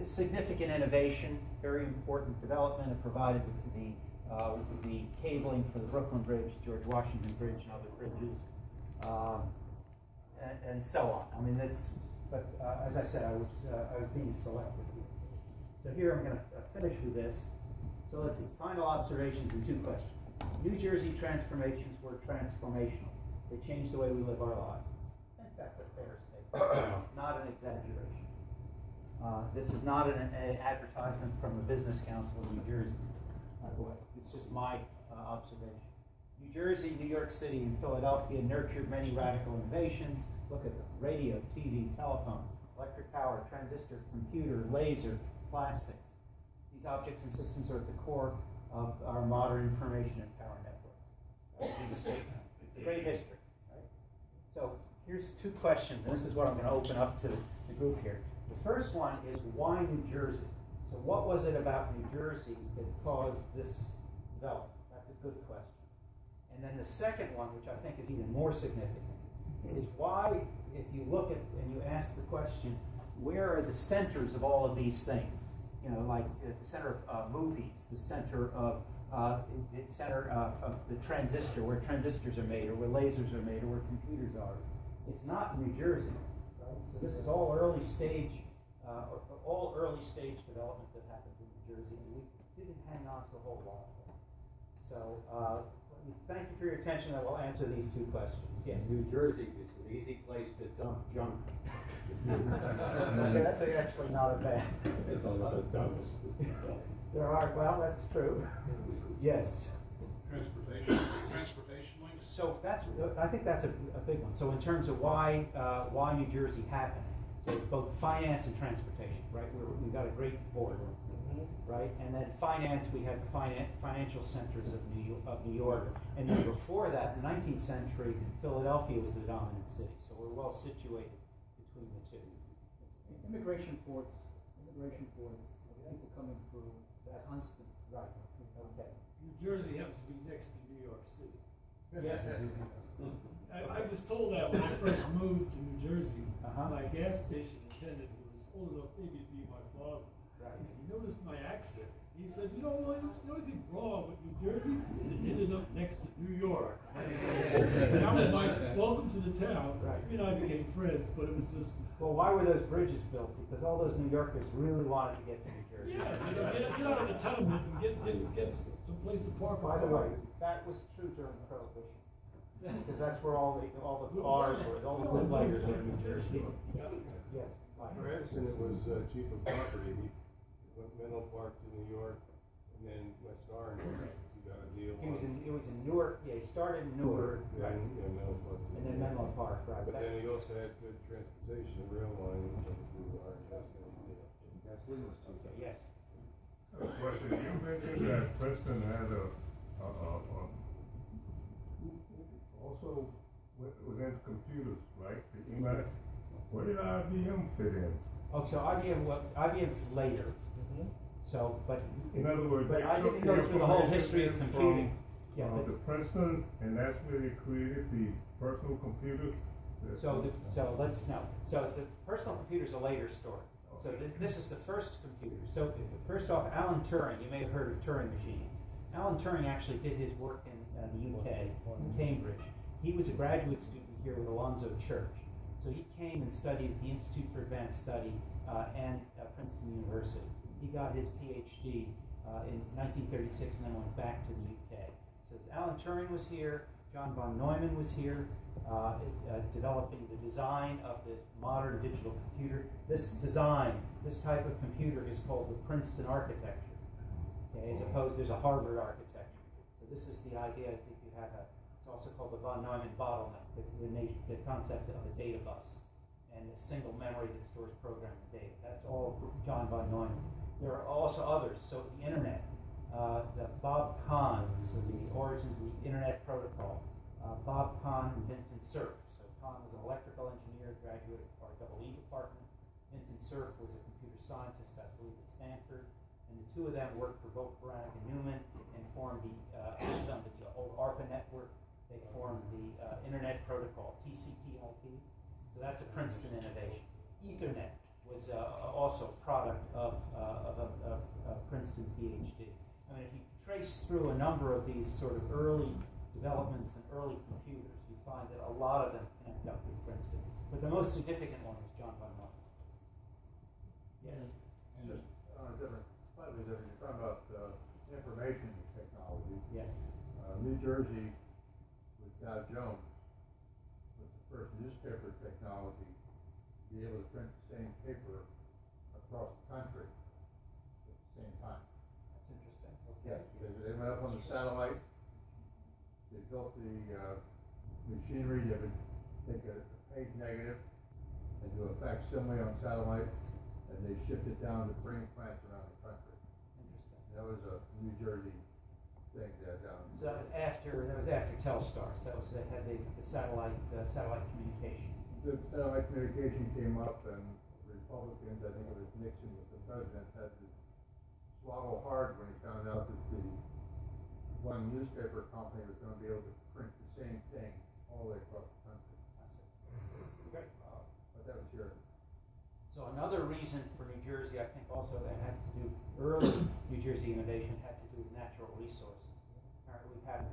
significant innovation, very important development. It provided the cabling for the Brooklyn Bridge, George Washington Bridge, and other bridges, and so on. I mean, but as I said, I was being selective here. So here I'm going to finish with this. So let's see, final observations and 2 questions. New Jersey transformations were transformational. They changed the way we live our lives. I think that's a fair statement, not an exaggeration. This is not an advertisement from the Business Council of New Jersey, by the way. It's just my observation. New Jersey, New York City, and Philadelphia nurtured many radical innovations. Look at them: radio, TV, telephone, electric power, transistor, computer, laser, plastics. These objects and systems are at the core of our modern information and power networks. That would be the statement. It's a great history, right? So here's 2 questions, and this is what I'm going to open up to the group here. The first one is, why New Jersey? So what was it about New Jersey that caused this development? That's a good question. And then the second one, which I think is even more significant, is why, if you look at and you ask the question, where are the centers of all of these things? You know, like the center of movies, the center of the transistor, where transistors are made, or where lasers are made, or where computers are. It's not New Jersey. So this is all early stage development that happened in New Jersey, and we didn't hang on to a whole lot of it. So thank you for your attention. I will answer these 2 questions. Yes. New Jersey is an easy place to dump junk. Okay, that's actually not a bad. There's a lot of dumps. There are. Well, that's true. Yes. Transportation links? So I think that's a big one. So in terms of why New Jersey happened, so it's both finance and transportation, right? We've got a great border, right? And then finance, we have the financial centers of New York, and then before that, in the 19th century, Philadelphia was the dominant city. So we're well situated between the two. Immigration ports, people coming through, that's constant. Right. Okay. New Jersey happens to be next to New York City. Yes. I was told that when I first moved to New Jersey, Uh-huh. my gas station attendant, who was old enough maybe to be my father, Right. and he noticed my accent. He said, "You know, Williams, the only thing wrong with New Jersey is it ended up next to New York." And that was my welcome to the town. Right. He and I became friends, but it was just. Well, why were those bridges built? Because all those New Yorkers really wanted to get to New Jersey. Yeah, get out of the tenement and get some place to park. By the way, that was true during Prohibition. Because that's where all the cars were, all the good players were in New Jersey. Yes. For Edison, it was cheaper property. He went Menlo Park to New York, and then West Orange. He got a deal. It was in Newark. Yeah, he started in Newark, right? Yeah, Menlo Park. And then Menlo Park, right? But then he also had good transportation, the rail line through our Okay, yes. Question, you mentioned that Princeton had also was into computers, right? The EMAS. Where did IBM fit in? Oh, so IBM's later. So, but In other words, but they I took didn't go through the whole history of information computing. from, Yeah, the Princeton, and that's where they created the personal computers. So the personal computer's a later story. So this is the first computer. So first off, Alan Turing. You may have heard of Turing machines. Alan Turing actually did his work in the UK, in Cambridge. He was a graduate student here with Alonzo Church. So he came and studied at the Institute for Advanced Study and Princeton University. He got his PhD in 1936 and then went back to the UK. So Alan Turing was here, John von Neumann was here, developing the design of the modern digital computer. This design, this type of computer is called the Princeton architecture, okay, as opposed there's a Harvard architecture. So this is the idea. I think you have it's also called the von Neumann bottleneck, the concept of a data bus and a single memory that stores programmed data. That's all John von Neumann. There are also others. So the internet, the Bob Kahn, so the origins of the internet protocol. Bob Kahn invented Cerf. So Kahn was an electrical engineer, graduate of our EE department. Vinton Cerf was a computer scientist, I believe, at Stanford. And the two of them worked for both Beranek and Newman and formed the old ARPA network. They formed the internet protocol, TCP/IP. So that's a Princeton innovation. Ethernet was also a product of a Princeton PhD. I mean, if you trace through a number of these sort of early developments and early computers, you find that a lot of them connect up with Princeton. But the most significant one was John von Neumann. Yes? Just on a different, slightly different, you're talking about information technology. Yes. New Jersey, with Dow Jones, was the first newspaper technology to be able to print the same paper across the country at the same time. That's interesting. Okay. Yes, because they went up on the satellite. They built the machinery that would take a page negative and do a facsimile on satellite, and they shipped it down to printing plants around the country. Interesting. That was a New Jersey thing there down. So that was after Telstar. So that had the satellite communications. The satellite communication came up, and Republicans, I think it was Nixon was the president, had to swallow hard when he found out that the one newspaper company was going to be able to print the same thing all the way across the country. Great. But that was here. So another reason for New Jersey, I think also that had to do, early New Jersey innovation had to do with natural resources. We had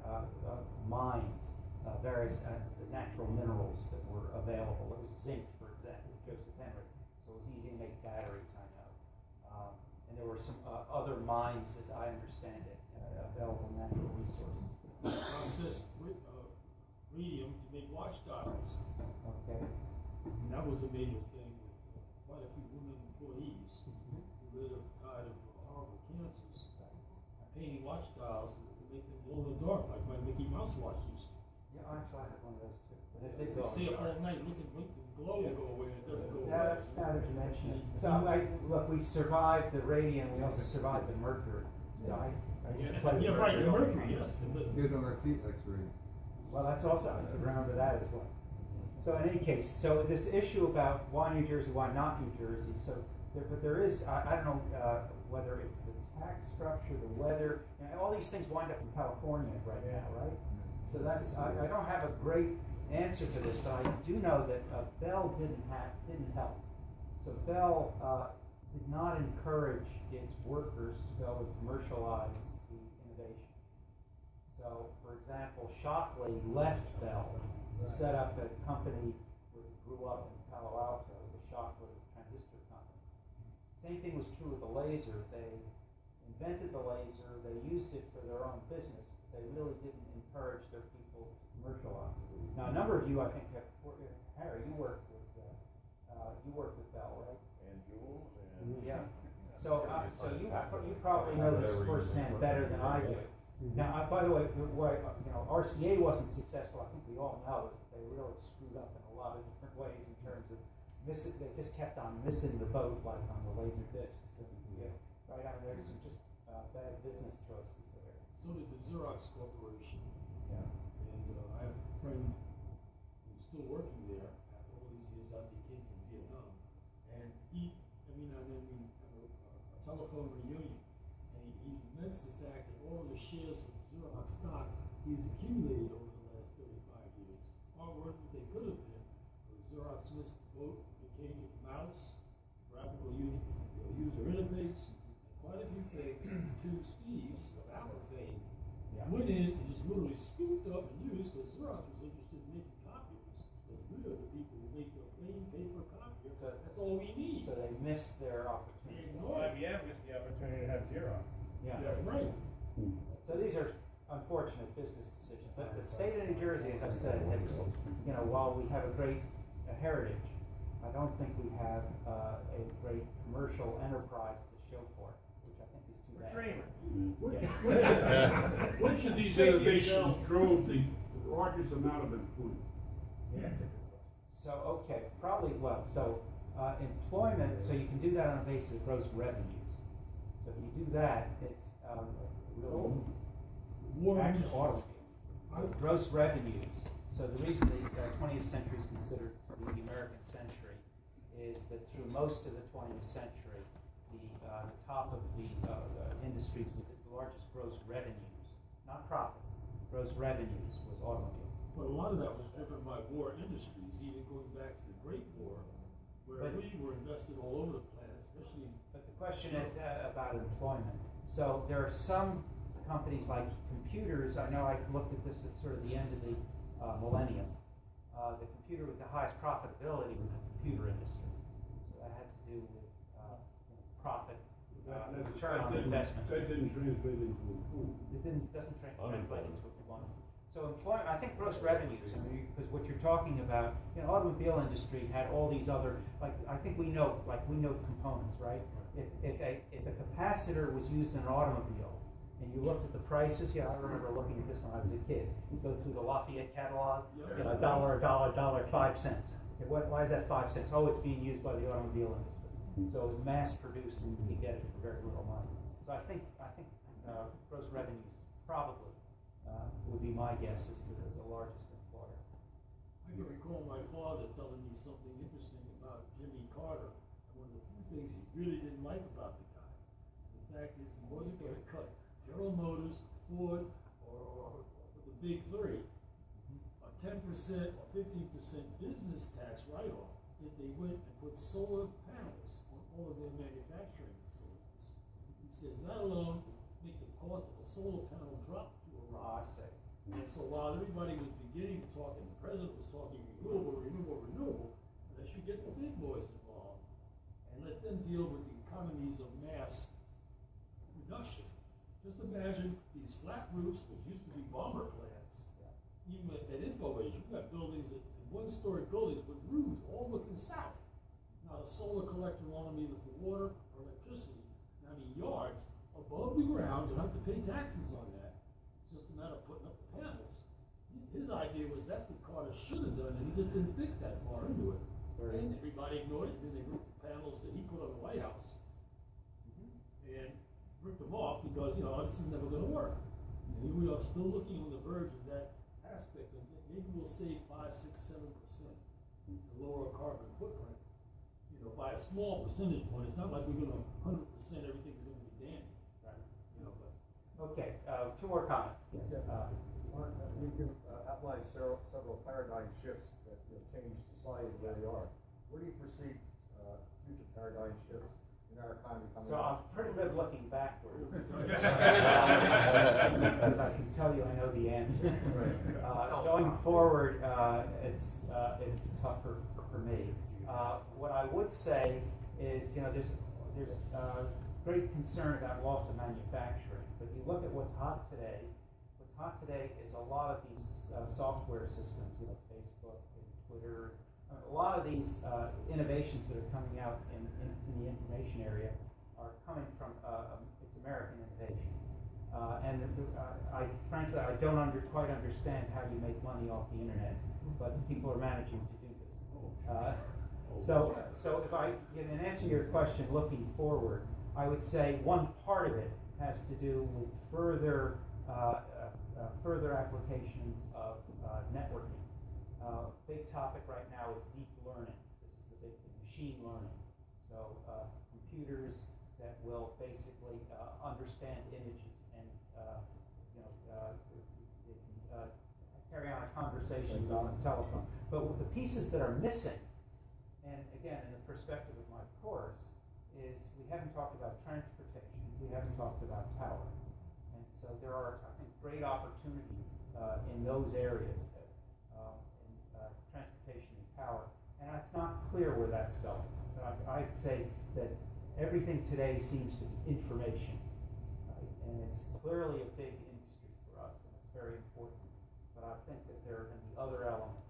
mines, various natural minerals that were available. There was zinc, for example, Joseph Henry. So it was easy to make batteries, I know. And there were some other mines, as I understand it, available natural resources. Processed radium to make watchdials. Okay. And that was a major thing with quite a few women employees who died of horrible cancers. Painting watchdials to make them glow in the dark, like my Mickey Mouse watch used to. Yeah, actually, I had one of those too. But it did You go stay up all night looking, the glow will go away, and it doesn't go away. That's now that you mention it. So, look, we survived the radium, we also survived the mercury. So I used to play with Yeah, right, the mercury, yes. Get on our feet X-ray. Well, that's also, I could remember that as well. So in any case, so this issue about why New Jersey, why not New Jersey, so but there is, I don't know whether it's the tax structure, the weather, and all these things wind up in California right now, right? So that's, I don't have a great answer to this, but I do know that Bell didn't help. So Bell did not encourage its workers to go and commercialize the innovation. So, for example, Shockley left Bell to set up a company where he grew up in Palo Alto, the Shockley transistor company. Same thing was true with the laser. They invented the laser, they used it for their own business, but they really didn't encourage their people to commercialize it. Now, a number of you, I think, Harry, you worked with Bell, right? And Jules and. Yeah. So you probably know this firsthand better than I do. Now, by the way, RCA wasn't successful. I think we all know is that they really screwed up in a lot of different ways in terms of missing. They just kept on missing the boat, like on the laser discs, and right on there's some just bad business choices there. So did the Xerox Corporation. Yeah. And I have a friend who's still working there after all these years after he came from Vietnam. And he, every now and then we have a telephone reunion. And he laments the fact that all of the shares of Xerox stock he's accumulated over the last 35 years are worth what they could have been. But Xerox missed the boat, became a mouse, graphical user interface, and quite a few things. Two Steves of our fame went in and just literally scooped up and used, because Xerox was interested in making copiers. But we're the people who make a plain paper copier. So that's all we need. So they missed their opportunity. They ignored it. IBM missed the opportunity to have Xerox. Yeah. Yeah, right. So these are unfortunate business decisions. But the state of New Jersey, as I've said, has just, while we have a great heritage, I don't think we have a great commercial enterprise to show for it, which I think is too bad. Which of these innovations drove the largest amount of employment? So, okay, probably, employment, so you can do that on the basis of gross revenues. So if you do that, it's really actually automobile. So gross revenues. So the reason the 20th century is considered to be the American century is that through most of the 20th century, the top of the industries with the largest gross revenues, not profits, gross revenues was automobile. But a lot of that was driven by war industries, even going back to the Great War, where we were invested all over the planet, especially. But the question is about employment. So there are some companies like computers. I know I looked at this at sort of the end of the millennium. The computer with the highest profitability was the computer industry. So that had to do with profit, return on investment. That didn't translate into employment. It doesn't translate into employment. So employment, I think gross revenues, because what you're talking about, automobile industry had all these other, I think we know components, right? If a capacitor was used in an automobile, and you looked at the prices, I remember looking at this when I was a kid. You go through the Lafayette catalog, $1, $1, 5 cents. Okay, why is that 5 cents? Oh, it's being used by the automobile industry. So it was mass produced, and you get it for very little money. So I think gross revenues probably would be my guess as the largest employer. I can recall my father telling me something interesting about Jimmy Carter. One of the few things he really didn't like about the guy. The fact is, he wasn't going to cut General Motors, Ford, or the big three a 10% or 15% business tax write-off if they went and put solar panels on all of their manufacturing facilities. He said that alone would make the cost of a solar panel drop to a rock. And so while everybody was beginning to talk, and the president was talking renewable, they should get the big boys involved and let them deal with the economies of mass reduction. Just imagine these flat roofs, which used to be bomber plants. Even at InfoAge, you've got buildings, one-story buildings with roofs all looking south. Not a solar collector on them either for water or electricity. Now the yards above the ground, you have to pay taxes on that. It's just a matter of putting up the panels. His idea was that's what Carter should have done, and he just didn't think that far into it. And everybody ignored it, and then they ripped the panels that he put on the White House. And ripped them off because, this is never going to work. And here we are still looking on the verge of that aspect of it. Maybe we'll save 5, 6, 7% to lower our carbon footprint, by a small percentage point. It's not like we're going to 100% everything's going to be dandy. Right. Okay, 2 more comments. Yes. You can outline several paradigm shifts that change society the way they are. Where do you perceive future paradigm shifts in our economy coming So up? I'm pretty good looking backwards. Because I can tell you I know the answer. Going forward, it's tougher for me. What I would say is, there's great concern about loss of manufacturing. But you look at what's hot today. What's hot today is a lot of these software systems, Facebook and Twitter. A lot of these innovations that are coming out in the information area are coming from it's American innovation. Frankly, I don't quite understand how you make money off the internet, but people are managing to do this. So if in answer to your question, looking forward, I would say one part of it has to do with further applications of networking. Big topic right now is deep learning. This is the big thing, machine learning. So computers that will basically understand images and they can carry on a conversation on a telephone. But with the pieces that are missing, and again, in the perspective of my course, is we haven't talked about transportation. We haven't talked about power. And so there are, I think, great opportunities in those areas, in transportation and power. And it's not clear where that's going. But I'd say that everything today seems to be information. Right? and it's clearly a big industry for us, and it's very important. But I think that there are going to be other elements,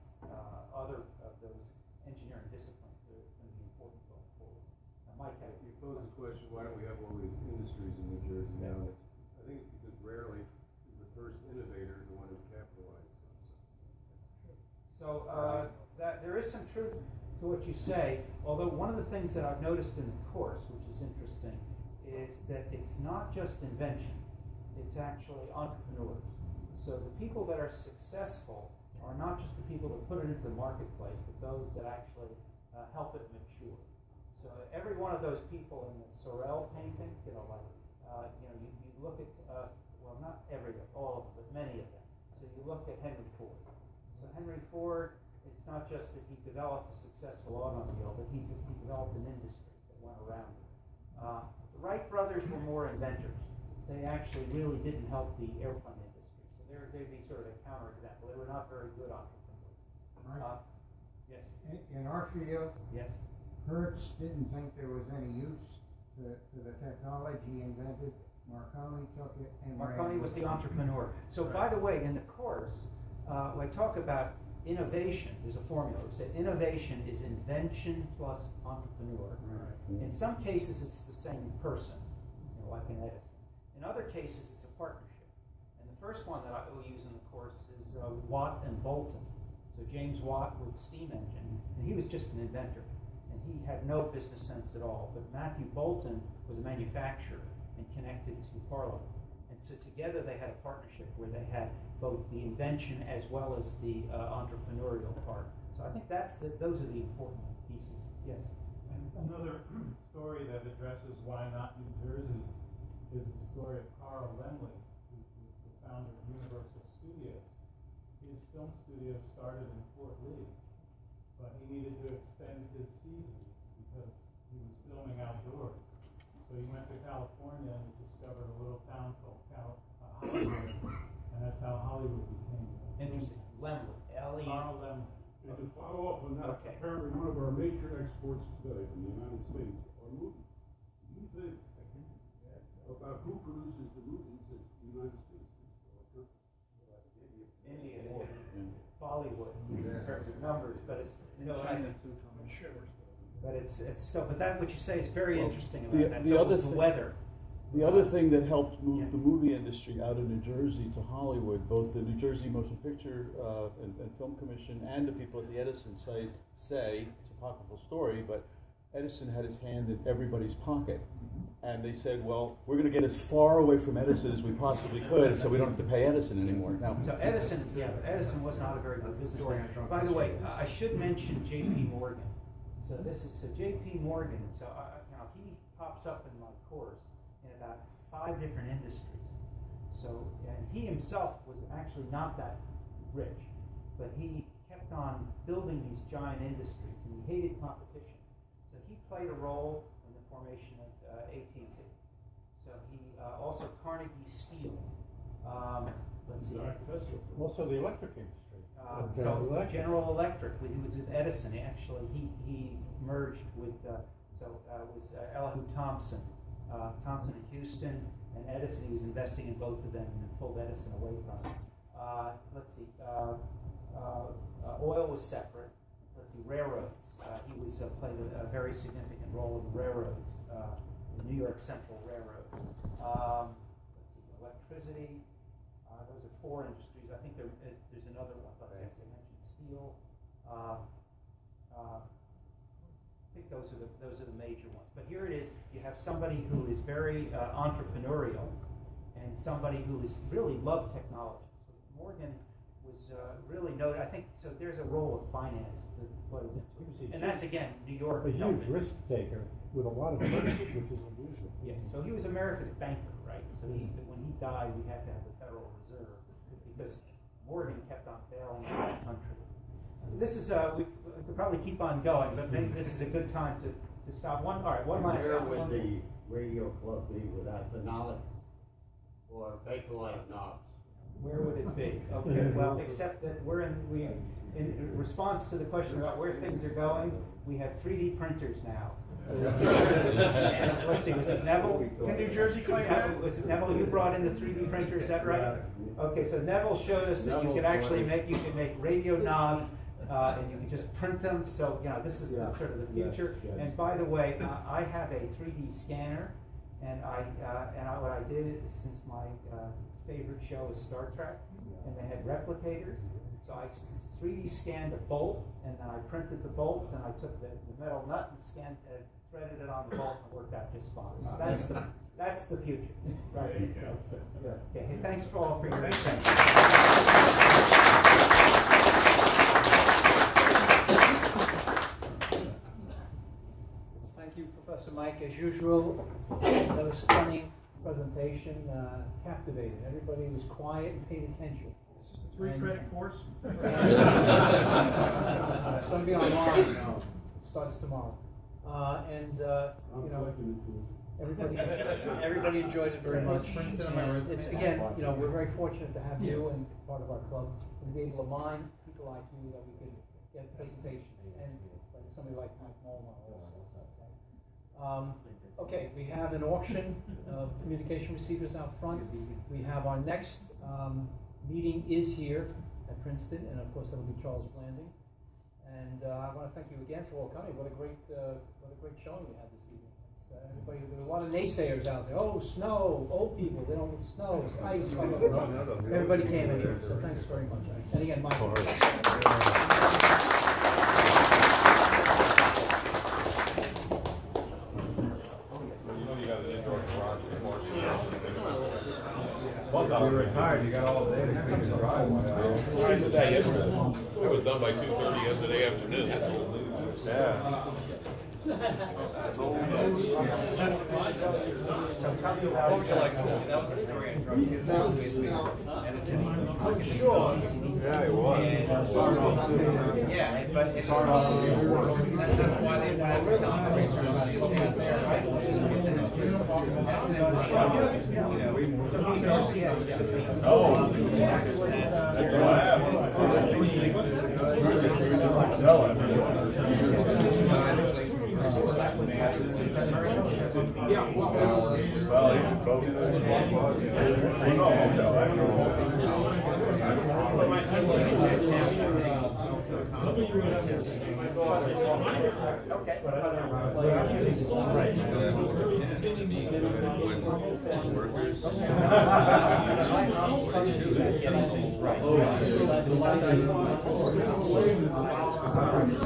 other of those engineering disciplines that are going to be important going forward. Now, Mike, You pose the question, why don't we have all these industries in New Jersey now? I think it's because rarely is the first innovator the one who capitalizes on something. So that there is some truth to what you say, although one of the things that I've noticed in the course, which is interesting, is that it's not just invention, it's actually entrepreneurs. So the people that are successful are not just the people that put it into the marketplace, but those that actually help it mature. So every one of those people in the Sorel painting, you look at, well, not every, all of them, but many of them. So you look at Henry Ford. So Henry Ford, it's not just that he developed a successful automobile, but he developed an industry that went around it. The Wright brothers were more inventors. They actually really didn't help the airplane industry. So they'd be sort of a counterexample. They were not very good entrepreneurs. Right. Yes. In our field, Yes. Hertz didn't think there was any use to the technology he invented. Marconi took it and Marconi ran was with the it. entrepreneur. So by the way, in the course, when I talk about innovation, there's a formula. We said innovation is invention plus entrepreneur. Right. In some cases, it's the same person, like in Edison. In other cases, it's a partnership. And the first one that I will use in the course is Watt and Bolton. So James Watt with the steam engine, and he was just an inventor, and he had no business sense at all. But Matthew Bolton was a manufacturer and connected to Parliament. And so together they had a partnership where they had both the invention as well as the entrepreneurial part. So I think those are the important pieces. Yes. And another story that addresses why not New Jersey is the story of Carl Laemmle, who was the founder of Universal Studios. His film studio started in Fort Lee, but he needed to extend his season because he was filming outdoors. So he went to California and discovered a little town called Hollywood, and that's how Hollywood became. Interesting. Laemmle. L-E. Carl Laemmle. And to follow up on that, Okay. apparently one of our major exports today from the United States are movies. Do you think about who produces the movies? It's the United States. India, Bollywood, in terms of numbers, but it's China too. But that what you say is very interesting about that. So it was the weather. The other thing that helped move the movie industry out of New Jersey to Hollywood, both the New Jersey Motion Picture and Film Commission and the people at the Edison site say, it's a apocryphal story, but Edison had his hand in everybody's pocket. And they said, well, we're going to get as far away from Edison as we possibly could so we don't have to pay Edison anymore. Now, so Edison was not a very good businessman. By the way, I should mention J.P. Morgan. So J.P. Morgan, he pops up in my course in about 5 different industries. So, and he himself was actually not that rich, but he kept on building these giant industries, and he hated competition. So he played a role in the formation of AT&T. So he also Carnegie Steel. Let's see. Also the electric industry. General Electric. He was with Edison. He merged with was Elihu Thomson. Thomson in Houston and Edison. He was investing in both of them and pulled Edison away from it. Let's see. Oil was separate. Let's see. Railroads. He was played a very significant role in the railroads, the New York Central Railroad. Let's see. Electricity. Those are 4 industries. I think there's another one. But I mentioned steel. I think those are the major ones. But here it is. You have somebody who is very entrepreneurial, and somebody who is really loved technology. So Morgan was really noted. I think so. There's a role of finance that plays into it, and that's again New York. A huge risk taker with a lot of money, which is unusual. Yes. So he was America's banker, right? So when he died, we had to have the Federal Reserve because Morgan kept on failing in that country. This is we could probably keep on going, but maybe this is a good time to stop. One last. Where would the radio club be without the knowledge or Bakelite knobs? Where would it be? Okay, well, except that in response to the question about where things are going, we have 3D printers now. Let's see, was it Neville? Can New Jersey claim that? Was it Neville, you brought in the 3D printer, is that right? Okay, so Neville showed us that you could actually make radio knobs, and you can just print them, so, this is sort of the future. And by the way, I have a 3D scanner, and what I did is, since my favorite show is Star Trek, and they had replicators, so I 3D scanned a bolt, and then I printed the bolt, and I took the metal nut and threaded it on the bolt, and it worked out just fine. So that's the future. Right. There you go. Okay. Hey, thanks for all for your attention. Thank you, Professor Mike. As usual, another stunning presentation, captivated. Everybody was quiet and paid attention. Is this a 3-credit course? It's going to be online. It starts tomorrow. Everybody enjoyed it very much. And it's again, we're very fortunate to have you and part of our club and be able to mine people like you that we could get presentations and like somebody like Mike Molnar also. Okay, we have an auction of communication receivers out front. We have our next meeting is here at Princeton, and of course that'll be Charles Blanding. And I want to thank you again for all coming. What a great showing we had this evening. Everybody, there were a lot of naysayers out there. Oh, snow, old people, they don't need snow, it's ice. Everybody came in here, so thanks very much. And again, Michael. Once I retired, you got all day to clean the driveway. It was done by 2:30 yesterday afternoon. That's old news. Yeah. So tell me about that was the story in Edison. Sure. Yeah, it was. Yeah, but it's hard that's why they wanted to